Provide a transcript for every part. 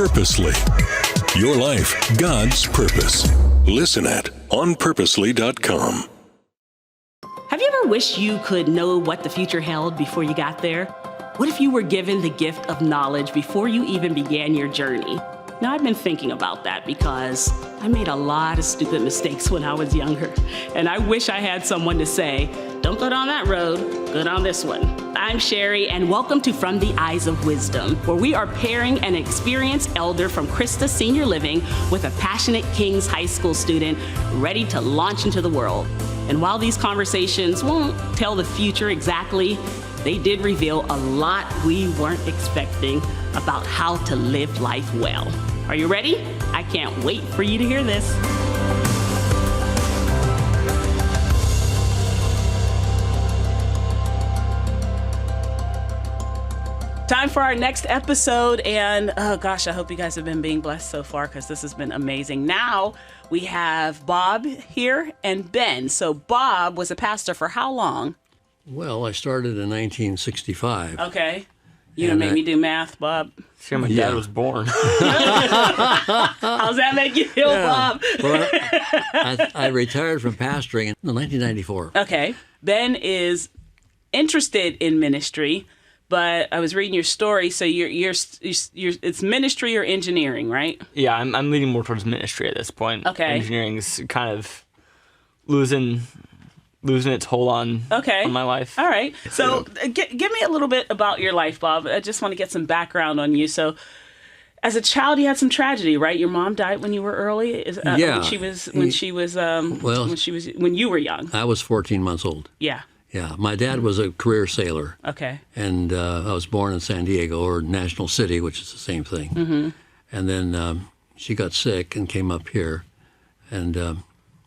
Purposely. Your life, God's purpose. Listen at onpurposely.com. Have you ever wished you could know what the future held before you got there? What if you were given the gift of knowledge before you even began your journey? Now, I've been thinking about that because I made a lot of stupid mistakes when I was younger. And I wish I had someone to say, don't go down that road, go down this one. I'm Sherry, and welcome to From the Eyes of Wisdom, where we are pairing an experienced elder from Christa Senior Living with a passionate King's High School student ready to launch into the world. And while these conversations won't tell the future exactly, they did reveal a lot we weren't expecting about how to live life well. Are you ready? I can't wait for you to hear this. Time for our next episode, and oh gosh, I hope you guys have been being blessed so far because this has been amazing. Now we have Bob here and Ben. So Bob was a pastor for how long? Well, I started in 1965. Okay. You gonna make me do math, Bob? Sure, my dad was born. How's that make you feel, Bob? Well, I retired from pastoring in 1994. Okay. Ben is interested in ministry, but I was reading your story, so you're it's ministry or engineering, right? Yeah, I'm leaning more towards ministry at this point. Okay. Engineering's kind of losing its hold on my life. All right. So give me a little bit about your life, Bob. I just want to get some background on you. So as a child, you had some tragedy, right? Your mom died when you were early. Yeah. When you were young. I was 14 months old. Yeah. Yeah. My dad was a career sailor. Okay. And I was born in San Diego, or National City, which is the same thing. Mm-hmm. And then she got sick and came up here, and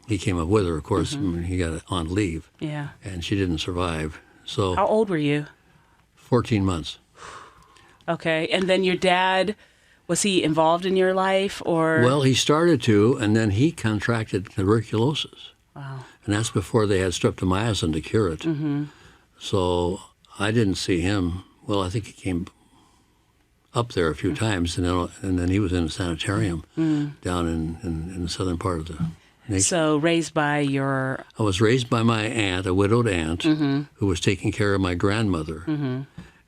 he came up with her, of course, when he got on leave. Yeah. And she didn't survive. So How old were you? 14 months. Okay. And then your dad, was he involved in your life, or? Well, he started to, and then he contracted tuberculosis. Wow. And that's before they had streptomycin to cure it. Mm-hmm. So I didn't see him. Well, I think he came up there a few times, and then he was in a sanitarium down in the southern part of the nation. So raised by your... I was raised by my aunt, a widowed aunt, who was taking care of my grandmother.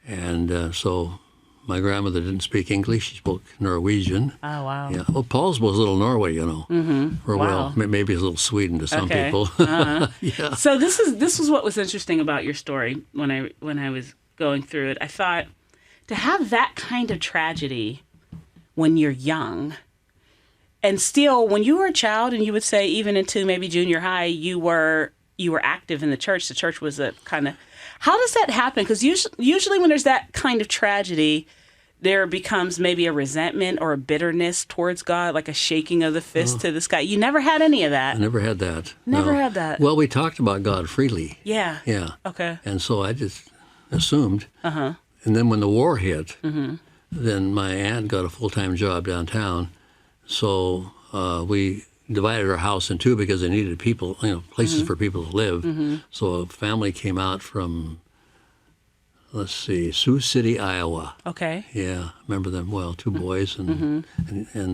And so my grandmother didn't speak English. She spoke Norwegian. Oh, wow. Yeah. Well, Paul's was a little Norway, you know. Or Wow. well, maybe it's a little Sweden to some people. Yeah. So this is what was interesting about your story when I was going through it. I thought, to have that kind of tragedy when you're young, and still when you were a child, and you would say even into maybe junior high, you were active in the church. The church was a kind of... How does that happen? Because usually when there's that kind of tragedy, there becomes maybe a resentment or a bitterness towards God, like a shaking of the fist to the sky. You never had any of that. I never had that. Never No. had that. Well, we talked about God freely. Yeah. Yeah. Okay. And so I just assumed. Uh-huh. And then when the war hit, then my aunt got a full-time job downtown. So we divided our house in two because they needed people, places for people to live. So a family came out from, Sioux City, Iowa. Okay. Yeah, I remember them well. Two boys, and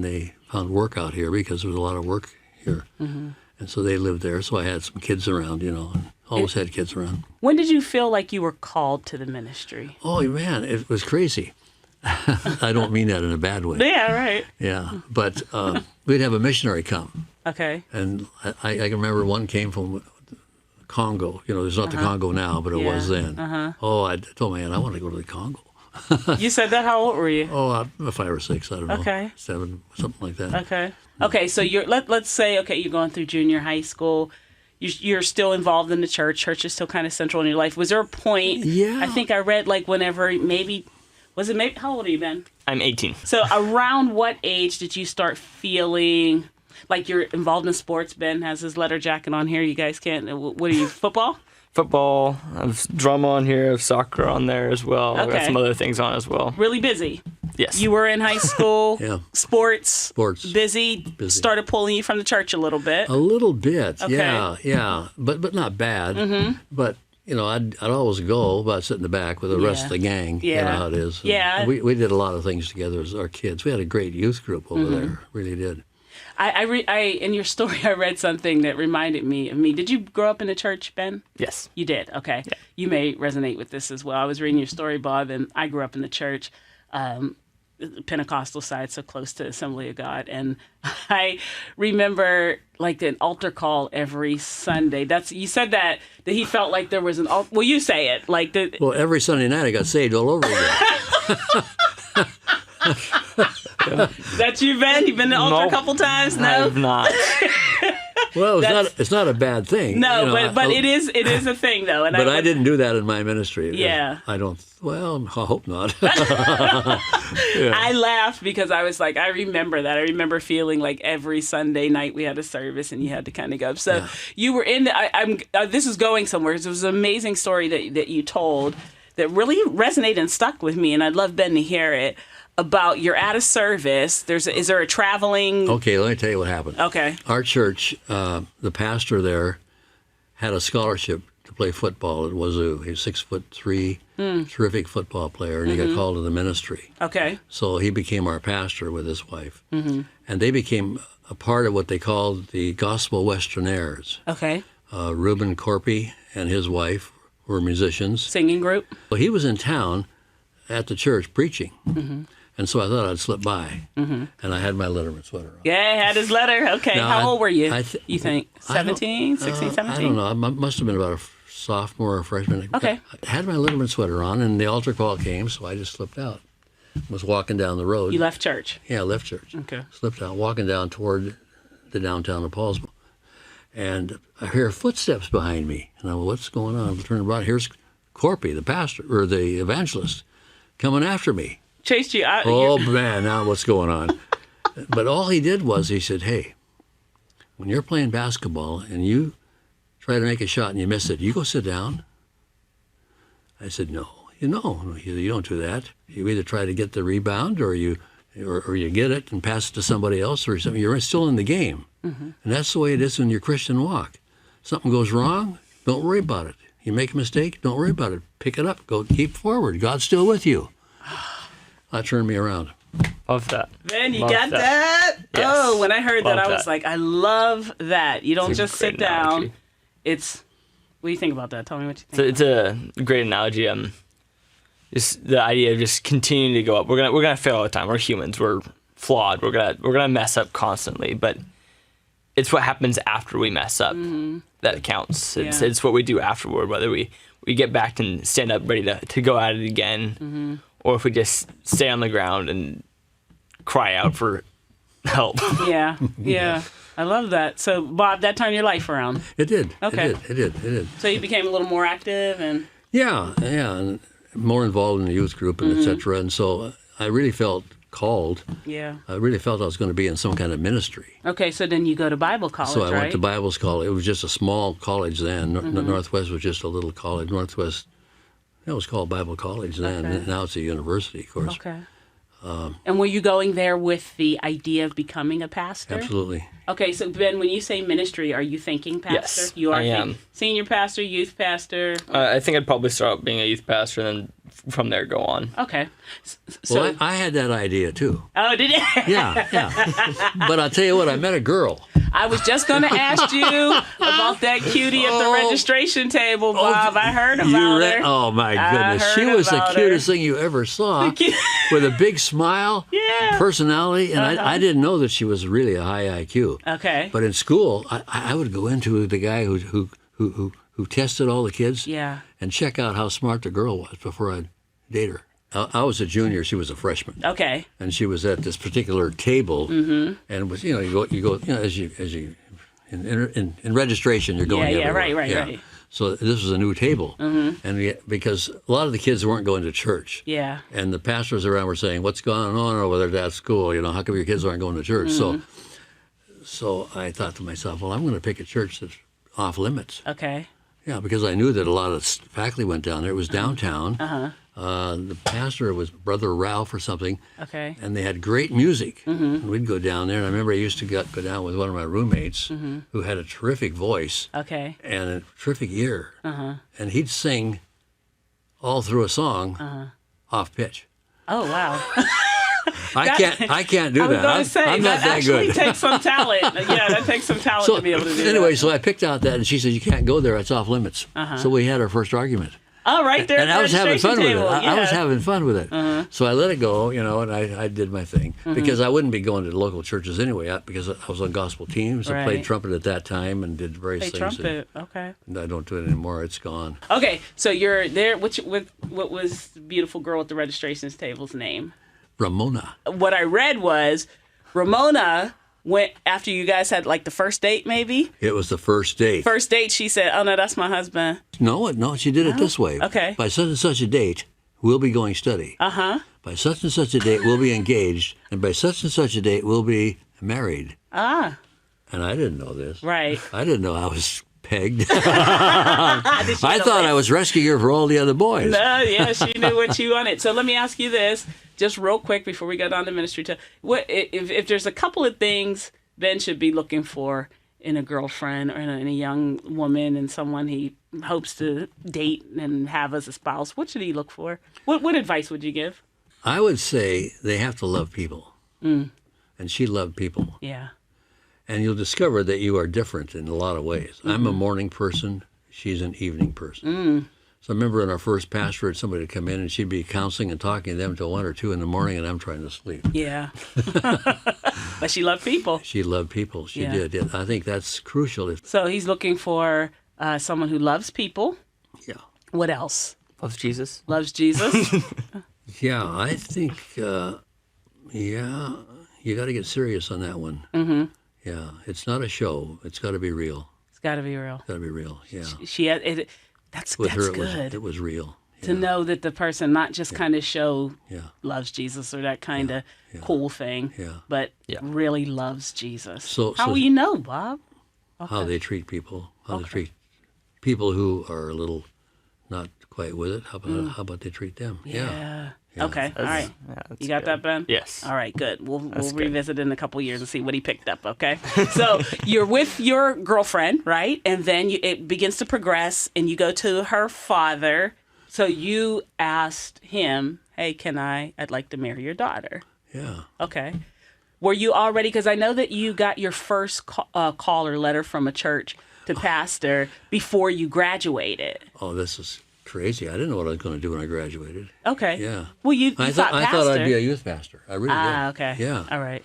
they found work out here because there was a lot of work here. And so they lived there. So I had some kids around, and always had kids around. When did you feel like you were called to the ministry? Oh, man, it was crazy. I don't mean that in a bad way. Yeah, right. Yeah, but we'd have a missionary come. Okay. And I can remember one came from Congo. There's not the Congo now, but it was then. Oh, I told my aunt, I want to go to the Congo. You said that? How old were you? Oh, 5 or 6, I don't know. Okay. 7, something like that. Okay. Okay, so let's say, you're going through junior high school. You're still involved in the church. Church is still kind of central in your life. Was there a point? Yeah. I think I read whenever how old are you, Ben? I'm 18. So around what age did you start feeling like you're involved in sports? Ben has his letter jacket on here. You guys can't. What are you, football? Football. I have drama on here. I have soccer on there as well. I've got Okay. some other things on as well. Really busy. Yes. You were in high school. Yeah. Sports. Busy. Busy. Started pulling you from the church a little bit. A little bit, Okay. yeah, but not bad. But I'd always go, but I'd sit in the back with the rest of the gang. Yeah. You know how it is. Yeah. We did a lot of things together as our kids. We had a great youth group over there. Really did. In your story, I read something that reminded me of me. Did you grow up in a church, Ben? Yes. You did? Okay. Yeah. You may resonate with this as well. I was reading your story, Bob, and I grew up in the church, Pentecostal side, so close to Assembly of God. And I remember like an altar call every Sunday. You said that he felt like there was an altar. Well, you say it. Well, every Sunday night I got saved all over again. That's you, Ben? You've been to the altar a couple times? No? I have not. Well, it's not a bad thing. No, but it is a thing, though. And but I didn't do that in my ministry. Yeah. I don't. Well, I hope not. I laughed because I was like, I remember that. I remember feeling like every Sunday night we had a service and you had to kind of go. So you were in this is going somewhere. It was an amazing story that you told that really resonated and stuck with me, and I'd love Ben to hear it. About you're at a service. Is there a traveling? Okay, let me tell you what happened. Okay. Our church, the pastor there, had a scholarship to play football at Wazoo. He was 6'3", terrific football player, and he got called to the ministry. Okay. So he became our pastor with his wife, and they became a part of what they called the Gospel Westernaires. Okay. Reuben Corpy and his wife were musicians. Singing group. Well, he was in town at the church preaching. And so I thought I'd slip by, and I had my Letterman sweater on. Yeah, had his letter. Okay, now, how old were you? You think 17, 16, 17? I don't know. I must have been about a sophomore or freshman. Okay. I had my Letterman sweater on, and the altar call came, so I just slipped out. Was walking down the road. You left church? Yeah, I left church. Okay. Slipped out, walking down toward the downtown of Paulsville, and I hear footsteps behind me, and I went, what's going on? I turn around. Here's Corpy, the pastor or the evangelist, coming after me. Chased you out. Oh, man, now what's going on? But all he did was he said, hey, when you're playing basketball and you try to make a shot and you miss it, you go sit down. I said, no, you don't do that. You either try to get the rebound or you get it and pass it to somebody else or something. You're still in the game. And that's the way it is in your Christian walk. Something goes wrong, don't worry about it. You make a mistake, don't worry about it. Pick it up, keep forward. God's still with you. That turned me around. Love that. Man, you got that? Yes. Oh, when I heard that, I was that. like, I love that. You don't just sit down. Analogy. What do you think about that? Tell me what you think. It's a great analogy. Just the idea of just continuing to go up. We're gonna fail all the time. We're humans. We're flawed. We're gonna mess up constantly. But it's what happens after we mess up that counts. It's what we do afterward. Whether we get back and stand up ready to go at it again. Or if we just stay on the ground and cry out for help. Yeah. I love that. So, Bob, that turned your life around. It did. Okay. It did. So you became a little more active and... Yeah, and more involved in the youth group and et cetera. And so I really felt called. Yeah. I really felt I was going to be in some kind of ministry. Okay, so then you go to Bible college, So I right? went to Bible college. It was just a small college then. Northwest was just a little college. Northwest... It was called Bible College then. Okay. Now it's a university, of course. Okay. And were you going there with the idea of becoming a pastor? Absolutely. Okay, so Ben, when you say ministry, are you thinking pastor? Yes, You are I am. Senior pastor, youth pastor? I think I'd probably start out being a youth pastor and then from there go on. Okay. So, Well, I had that idea too. oh, did you? Yeah. But I'll tell you what, I met a girl. I was just going to ask you about that cutie at the registration table, Bob. I heard about her. Oh, my goodness. heard She was the about cutest thing you ever saw with a big smile, Yeah. personality. And I didn't know that she was really a high IQ. Okay. But in school, I would go into the guy who tested all the kids and check out how smart the girl was before I'd date her. I was a junior; she was a freshman. Okay. And she was at this particular table, and was you go as you in registration you're going everywhere. Right. So this was a new table, and because a lot of the kids weren't going to church. Yeah. And the pastors around were saying, "What's going on over there at that school? How come your kids aren't going to church?" So I thought to myself, well, I'm going to pick a church that's off limits. Okay. Yeah, because I knew that a lot of faculty went down there. It was downtown. The pastor was Brother Ralph or something. Okay. And they had great music. And we'd go down there. And I remember I used to go down with one of my roommates who had a terrific voice Okay. and a terrific ear. And he'd sing all through a song off pitch. Oh, wow. I can't do I was that. going to say, I'm not that that actually good. takes some talent. Yeah, that takes some talent to be able to do anyway, that. so I picked out that, and she said, "You can't go there; it's off limits." So we had our first argument, Oh, right there. and at I the was having fun with it. registration table. I was Yeah. having fun with it. So I let it go, and I did my thing because I wouldn't be going to the local churches anyway because I was on gospel teams. I Right. played trumpet at that time and did various Play things. trumpet. Okay. And I don't do it anymore; it's gone. Okay, so you're there. With what was the beautiful girl at the registrations table's name? Ramona. What I read was Ramona went after you guys had like the first date, maybe. It was the first date. First date, she said, "Oh no, that's my husband." No, she did it this way. Okay. By such and such a date, we'll be going steady. By such and such a date, we'll be engaged, and by such and such a date, we'll be married. Ah, And I didn't know this. right. I didn't know I was pegged. I thought I was rescuing her for all the other boys. Yeah, she knew what you wanted. So let me ask you this, just real quick before we go down to ministry. What if there's a couple of things Ben should be looking for in a girlfriend or in a young woman and someone he hopes to date and have as a spouse? What should he look for? What advice would you give? I would say they have to love people. And she loved people. Yeah. And you'll discover that you are different in a lot of ways. I'm a morning person. She's an evening person. So I remember in our first pastorate, somebody would come in and she'd be counseling and talking to them until 1 or 2 in the morning, and I'm trying to sleep. Yeah. But she loved people. She loved people. She Yeah. did. I think that's crucial. So he's looking for someone who loves people. Yeah. What else? Loves Jesus. Loves Jesus. Yeah, I think, you got to get serious on that one. Yeah, it's not a show. It's got to be real. It's got to be real. Got to be real. Yeah. She had it. That's With her, good. it was real. To know that the person not just kind of show Yeah. loves Jesus or that kind of cool thing, Yeah. but Yeah. really loves Jesus. So- How so- will you know, Bob? How they treat people. How they treat people who are a little not quite with it. How about they treat them? Yeah. Okay. All right. that's You got good. that, Ben? Yes. All right. Good. We'll good. revisit in a couple years and see what he picked up. Okay. So you're with your girlfriend, right? And then it begins to progress, and you go to her father. So you asked him, "Hey, I'd like to marry your daughter." Yeah. Okay. Were you already? Because I know that you got your first call or letter from a church to pastor before you graduated. Oh, this is crazy. I didn't know what I was going to do when I graduated. Okay. Yeah. Well, you I thought thought pastor. I'd be a youth pastor. I really did. Okay. Yeah. All right.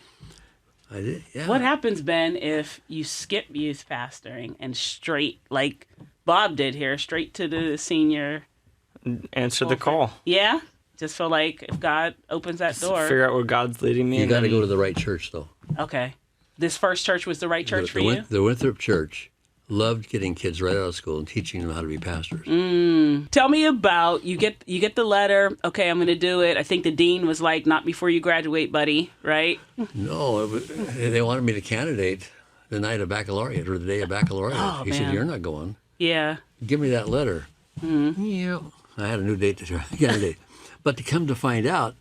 I did. Yeah. What happens, Ben, if you skip youth pastoring and straight, like Bob did here, straight to the senior? Answer the call. Yeah? Just feel like if God opens that door. Figure out where God's leading me. You and got to then- go to the right church, though. Okay. This first church was the right church for the, you? The Winthrop Church loved getting kids right out of school and teaching them how to be pastors. Tell me about, you get the letter, okay, I'm going to do it. I think the dean was like, not before you graduate, buddy, right? No, they wanted me to candidate the night of baccalaureate or the day of baccalaureate. Oh, He man. said, "You're not going. Yeah. Give me that letter." Yeah. I had a new date to candidate. But to come to find out,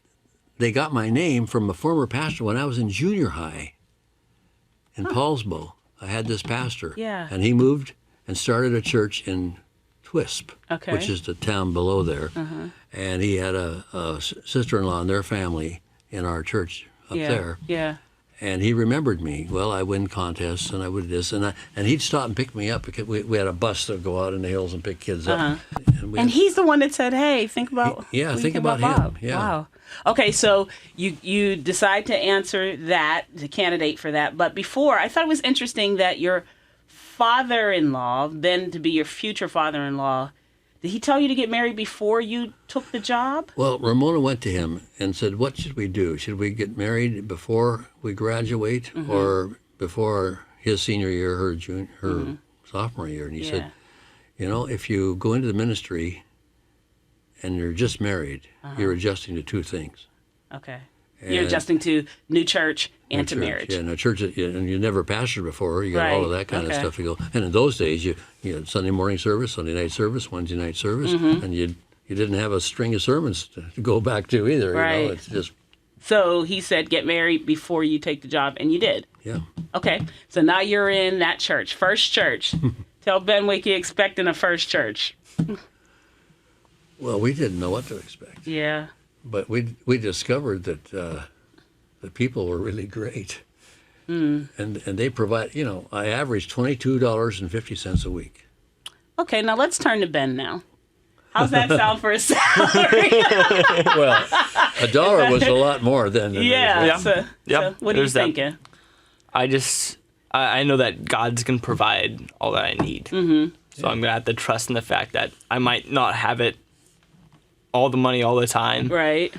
they got my name from a former pastor when I was in junior high in Paulsbo. I had this pastor. Yeah. And he moved and started a church in Twisp, Okay. which is the town below there. And he had a sister-in-law and their family in our church up Yeah. there. Yeah. And he remembered me. Well, I win contests and I would this and he'd stop and pick me up because we had a bus that would go out in the hills and pick kids up. And he's the one that said, "Hey, think about what Yeah, do you think about him. Bob?" Yeah. Wow. Okay, so you decide to answer that, to candidate for that. But before, I thought it was interesting that your father-in-law, then to be your future father-in-law, did he tell you to get married before you took the job? Well, Ramona went to him and said, "What should we do? Should we get married before we graduate or before his senior year, her sophomore year?" And he said, "If you go into the ministry and you're just married, you're adjusting to two things. Okay. You're And- adjusting to new church and to church. marriage. Yeah, no church, and you never pastored before. You got all of Right, that kind of okay. stuff to go. And in those days, you had Sunday morning service, Sunday night service, Wednesday night service, and you'd you didn't have a string of sermons to go back to either. Right. You know, it's just, So he said, get married before you take the job, and you did. yeah. Okay, so now you're in that church, First Church. Tell Ben what you expect in a First Church. Well, we didn't know what to expect, Yeah. but we discovered that the people were really great, and they provide. You know, I averaged $22.50 a week. Okay, now let's turn to Ben now. How's that sound for a salary? Well, $1 was a lot more than. Yeah. Yeah. So Yep, what are you there's that. thinking? I know that God's going to provide all that I need. Mm-hmm. So I'm going to have to trust in the fact that I might not have it, all the money all the time. Right.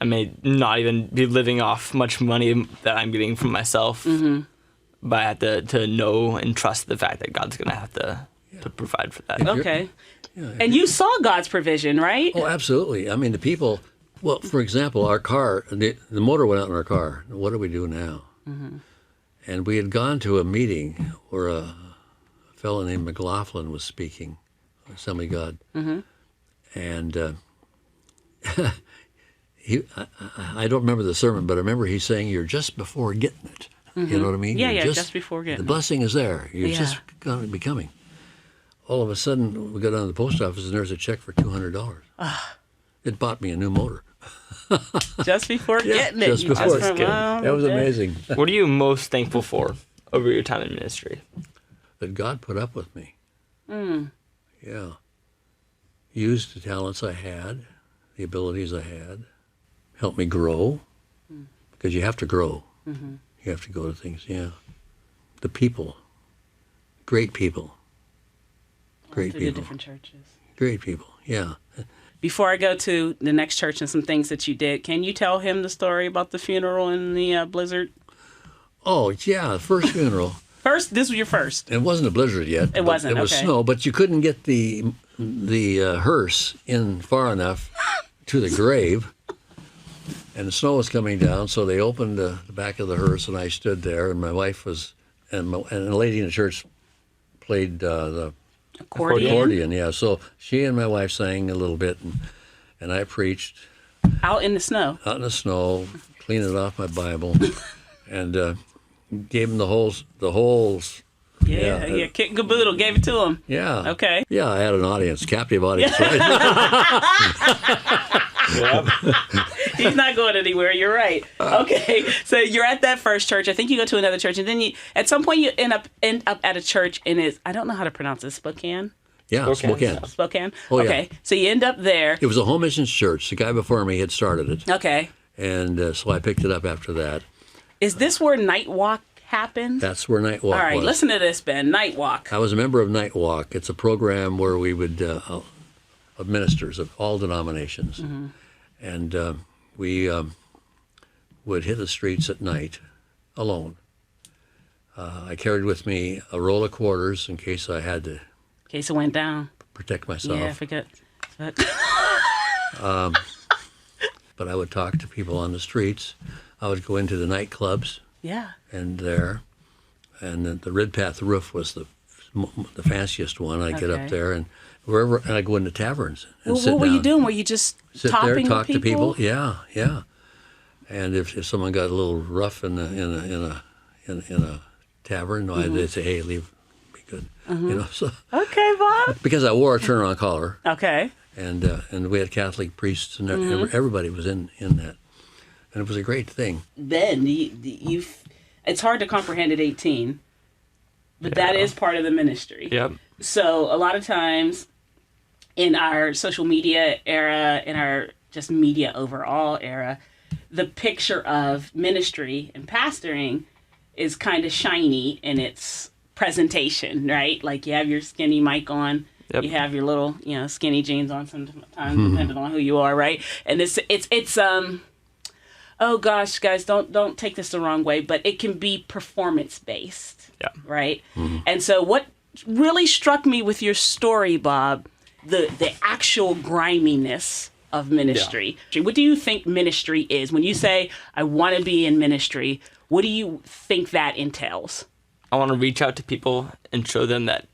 I may not even be living off much money that I'm getting from myself. Mm-hmm. But I have to know and trust the fact that God's going to have to provide for that. Okay. And you saw God's provision, right? Oh, absolutely. I mean, the people. Well, for example, our car, the motor went out in our car. What do we do now? Mm-hmm. And we had gone to a meeting where a fellow named McLaughlin was speaking, Assembly of God, and I don't remember the sermon, but I remember he saying, "You're just before getting it." You know what I mean? Yeah, You're yeah, just before getting the it. blessing is there. You're Yeah. just going to be coming. All of a sudden, we go down to the post office, and there's a check for $200. It bought me a new motor. Just before getting it. just you before. just went, wow, That was okay. amazing. What are you most thankful for over your time in ministry? That God put up with me. Yeah. Used the talents I had, the abilities I had, helped me grow, because you have to grow. You have to go to things, yeah. The people, great people. Great To the people. different churches. Great people, yeah. Before I go to the next church and some things that you did, can you tell him the story about the funeral and the blizzard? Oh, yeah, the first funeral. First, this was your first. It wasn't a blizzard yet. It wasn't, It was okay. snow, but you couldn't get the hearse in far enough to the grave. And the snow was coming down, so they opened the back of the hearse, and I stood there, and my wife was, and a lady in the church played the Accordion. accordion, yeah. So she and my wife sang a little bit, and I preached Out in the snow. out in the snow, cleaning off my Bible, and gave them the whole. Yeah, yeah. Kit and caboodle gave it to him. Yeah. Okay. Yeah, I had an audience, captive audience, right? He's not going anywhere. You're right. Okay. So you're at that first church. I think you go to another church, and then you, at some point, you end up at a church, and it's, I don't know how to pronounce it, Spokane. Yeah, Spokane. Spokane. Spokane. Oh, yeah. Okay. So you end up there. It was a home missions church. The guy before me had started it, Okay. and so I picked it up after that. Is this where Night Walk happened? That's where Night Walk All right. was. Listen to this, Ben. Night Walk. I was a member of Night Walk. It's a program where we would, of ministers of all denominations, and we would hit the streets at night alone. I carried with me a roll of quarters in case I had to In case it went down. protect myself. Yeah, I forget. But But I would talk to people on the streets. I would go into the nightclubs yeah. and there, and the Ridpath Roof was the fanciest one. I'd get Okay. up there and wherever, and I'd go into taverns and Well, sit what were down. you doing? Were you just Sit topping there, talk with to people. Yeah, yeah. And if someone got a little rough in a tavern, they'd say, "Hey, leave, be good," you know. So Okay, Bob. because I wore a turnaround collar, Okay. and we had Catholic priests, and everybody was in that, and it was a great thing. Ben, you it's hard to comprehend at 18, but that is part of the ministry. Yep. So a lot of times in our social media era, in our just media overall era, the picture of ministry and pastoring is kind of shiny in its presentation, right? Like you have your skinny mic on, Yep. you have your little, skinny jeans on sometimes, depending on who you are, right? And it's oh gosh, guys, don't take this the wrong way, but it can be performance based. Yeah. Right? And so what really struck me with your story, Bob, the actual griminess of ministry. What do you think ministry is? When you say, I want to be in ministry, what do you think that entails? I want to reach out to people and show them that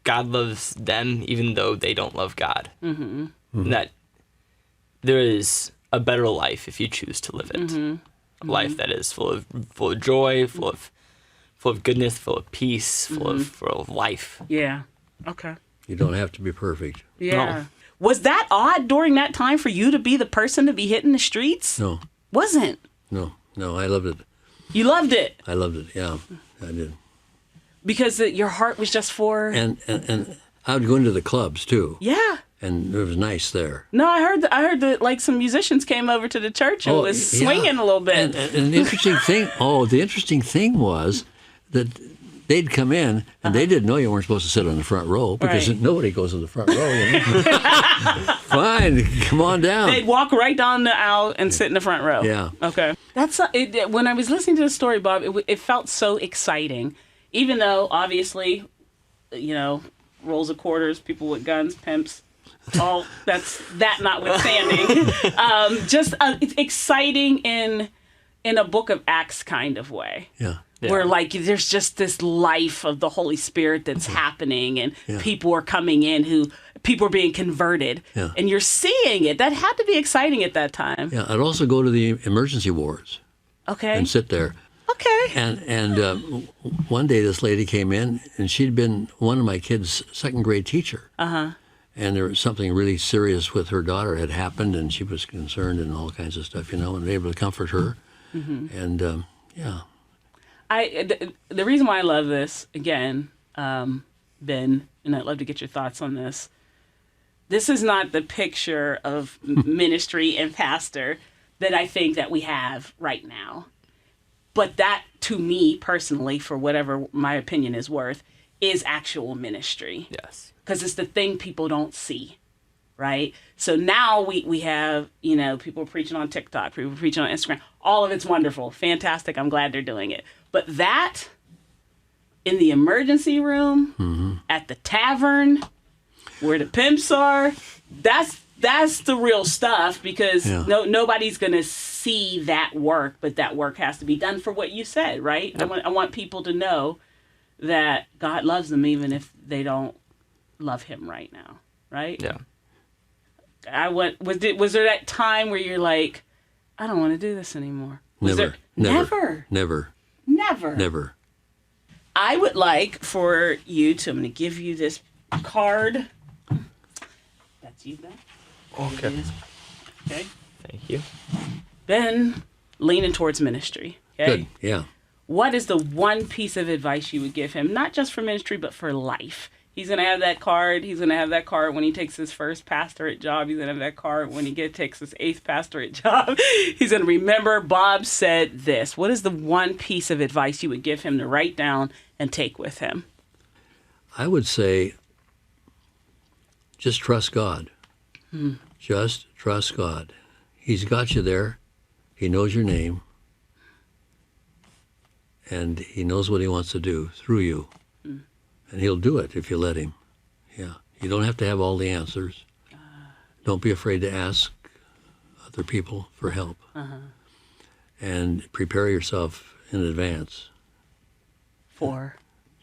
God loves them even though they don't love God. Mm-hmm. And that there is a better life if you choose to live it. A life that is full of joy, full of goodness, full of peace, full of life. Yeah. Okay. You don't have to be perfect. Yeah. Was that odd during that time for you to be the person to be hitting the streets? No, Wasn't. no, I loved it. You loved it I loved it. Yeah, I did. because your heart was just for. And I would go into the clubs too, Yeah. and it was nice there. No, I heard that like some musicians came over to the church and was yeah. swinging a little bit. And the interesting thing was that they'd come in and they didn't know you weren't supposed to sit on the front row because Right. nobody goes to the front row. You know? Fine, come on down. They'd walk right down the aisle and sit in the front row. Yeah. Okay. That's it. When I was listening to the story, Bob, it felt so exciting, even though obviously, rolls of quarters, people with guns, pimps, all that notwithstanding, it's exciting in a Book of Acts kind of way. Yeah. Yeah. Where like there's just this life of the Holy Spirit that's happening, and people are coming in people are being converted, and you're seeing it. That had to be exciting at that time. Yeah, I'd also go to the emergency wards Okay. and sit there. Okay. And one day this lady came in, and she'd been one of my kids' second grade teacher. Uh-huh. And there was something really serious with her daughter had happened, and she was concerned and all kinds of stuff, and able to comfort her. Mm-hmm. And yeah. The reason why I love this, again, Ben, and I'd love to get your thoughts on this. This is not the picture of ministry and pastor that I think that we have right now. But that, to me personally, for whatever my opinion is worth, is actual ministry. Yes. Because it's the thing people don't see, right? So now we have, people preaching on TikTok, people preaching on Instagram. All of it's wonderful, fantastic. I'm glad they're doing it. But that, in the emergency room, at the tavern, where the pimps are, that's the real stuff, because nobody's going to see that work, but that work has to be done for what you said, right? Yep. I want people to know that God loves them even if they don't love him right now, right? Yeah. Was there that time where you're like, I don't want to do this anymore? Never. I would like for you to, I'm going to give you this card. That's you, Ben. Okay. Okay. Thank you. Ben, leaning towards ministry. Okay. Good, yeah. What is the one piece of advice you would give him, not just for ministry, but for life? He's going to have that card. He's going to have that card when he takes his first pastorate job. He's going to have that card when he takes his 8th pastorate job. He's going to remember Bob said this. What is the one piece of advice you would give him to write down and take with him? I would say just trust God. Just trust God. He's got you there. He knows your name. And he knows what he wants to do through you. And he'll do it if you let him. Yeah. You don't have to have all the answers. Don't be afraid to ask other people for help. And prepare yourself in advance For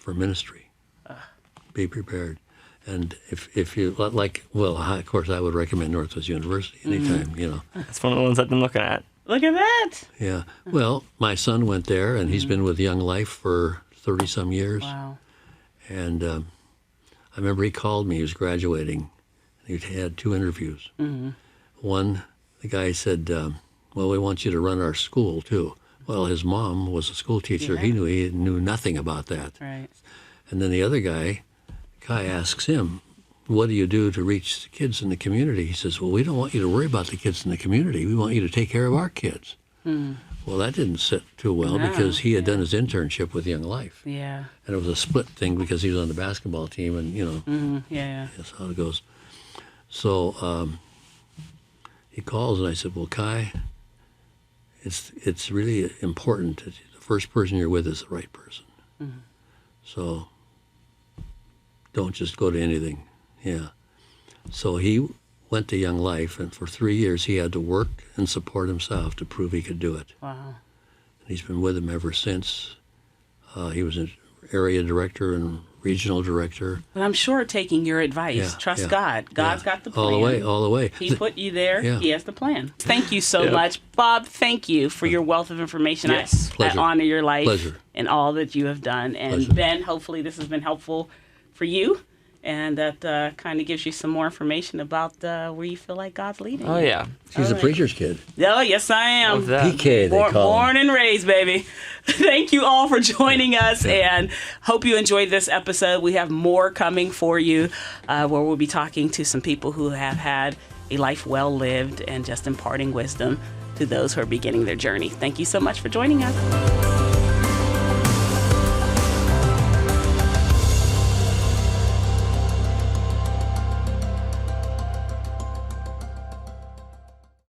ministry. Be prepared. And if you like, well, of course, I would recommend Northwest University anytime, That's one of the ones I've been looking at. Look at that. Yeah. Well, my son went there, and he's been with Young Life for 30-some years. Wow. And I remember he called me. He was graduating. He had 2 interviews. One, the guy said, well, we want you to run our school, too. Well, his mom was a school teacher. Yeah. He knew nothing about that. Right. And then the other guy asks him, what do you do to reach the kids in the community? He says, well, we don't want you to worry about the kids in the community. We want you to take care of our kids. Well, that didn't sit too well because he had done his internship with Young Life. Yeah. And it was a split thing because he was on the basketball team and, Yeah. that's how it goes. So he calls and I said, well, Kai, it's really important that the first person you're with is the right person. So don't just go to anything. Yeah. So he went to Young Life, and for 3 years he had to work and support himself to prove he could do it. Wow. And he's been with him ever since. He was area director and regional director. But I'm sure taking your advice, Yeah, trust yeah, God. God's yeah. got the plan. All the way. He put you there. Yeah. He has the plan. Thank you so Yeah. much. Bob, thank you for your wealth of information. Yes. I Pleasure. honor your life Pleasure. and all that you have done. And Pleasure. Ben, hopefully this has been helpful for you. And that kind of gives you some more information about where you feel like God's leading Oh you. yeah. She's a preacher's kid. Oh, yes, I am. Love that. PK, they call him. Born and raised, baby. Thank you all for joining us, and hope you enjoyed this episode. We have more coming for you, where we'll be talking to some people who have had a life well lived and just imparting wisdom to those who are beginning their journey. Thank you so much for joining us.